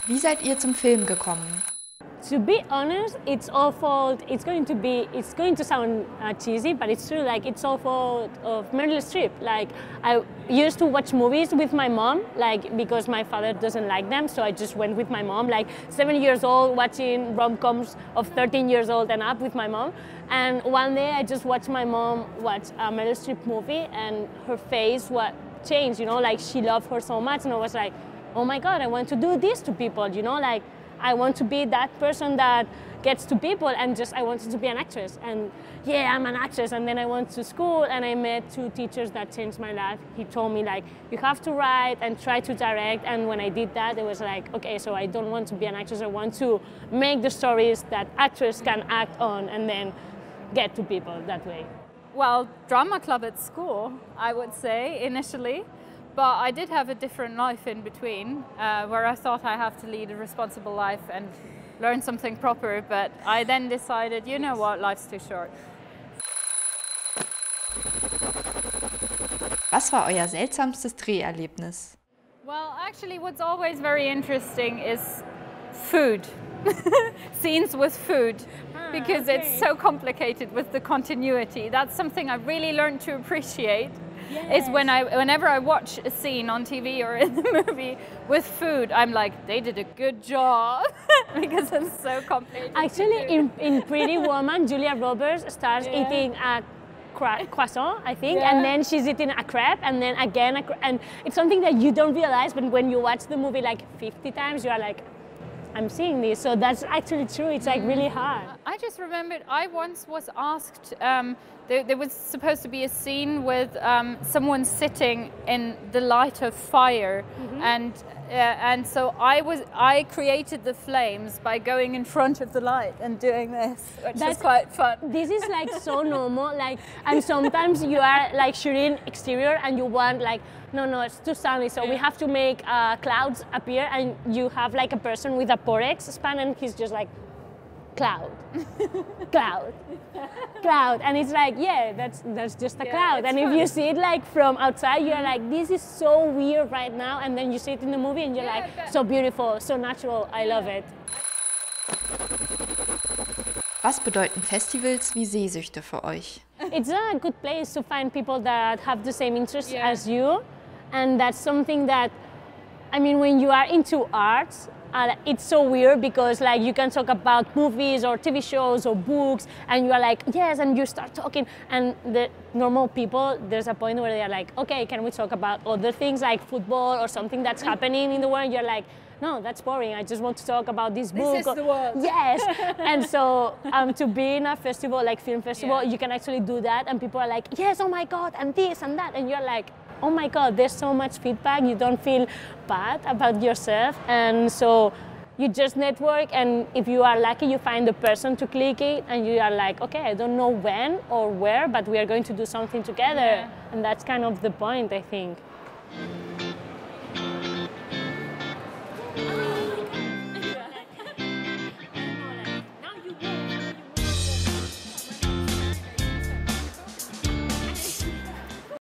Wie seid ihr zum Film gekommen? To be honest, it's all fault. It's going to sound cheesy, but it's true. Like, it's all fault of Meryl Streep. Like, I used to watch movies with my mom, like, because my father doesn't like them, so I just went with my mom, like 7 years old, watching rom-coms of 13 years old and up with my mom. And one day I just watched my mom watch a Meryl Streep movie, and her face changed, you know, like she loved her so much, and I was like, oh my God, I want to do this to people, you know, like I want to be that person that gets to people, and just I wanted to be an actress. And yeah, I'm an actress. And then I went to school and I met two teachers that changed my life. He told me, like, you have to write and try to direct. And when I did that, it was like, okay, so I don't want to be an actress. I want to make the stories that actors can act on and then get to people that way. Well, drama club at school, I would say, initially. But I did have a different life in between, where I thought I have to lead a responsible life and learn something proper, but I then decided, you know what, life's too short. Was war euer seltsamstes Dreherlebnis? Well, actually what's always very interesting is food. Scenes with food, because it's so complicated with the continuity. That's something I really learned to appreciate. Yes. Is whenever I watch a scene on TV or in the movie with food, I'm like, they did a good job, because it's so complicated. Actually, in Pretty Woman, Julia Roberts starts eating a croissant, I think, and then she's eating a crepe, and then again and it's something that you don't realize, but when you watch the movie like 50 times, you are like, I'm seeing this. So that's actually true. It's like really hard. I just remembered I once was asked, there was supposed to be a scene with someone sitting in the light of fire, and so I created the flames by going in front of the light and doing this, which is quite fun. This is like so normal, like, and sometimes you are like shooting exterior and you want like, no, it's too sunny, so we have to make clouds appear, and you have like a person with a Porex span, and he's just like, cloud, cloud, cloud, and it's like, yeah, that's just a cloud. And if you see it like from outside, you're like, this is so weird right now, and then you see it in the movie and you're like, so beautiful, so natural, I love it. Was bedeuten Festivals wie Sehsüchte für euch? It's a good place to find people that have the same interests as you, and that's something that, I mean, when you are into arts, it's so weird, because like you can talk about movies or TV shows or books, and you are like, yes, and you start talking, and the normal people, there's a point where they are like, okay, can we talk about other things like football or something that's happening in the world? You're like, no, that's boring. I just want to talk about this book. This is the world. Yes. And so to be in a festival like Film Festival, you can actually do that, and people are like, yes, oh my God, and this and that, and you're like, oh my God, there's so much feedback. You don't feel bad about yourself, and so you just network, and if you are lucky, you find the person to click it, and you are like, okay, I don't know when or where, but we are going to do something together, and that's kind of the point, I think.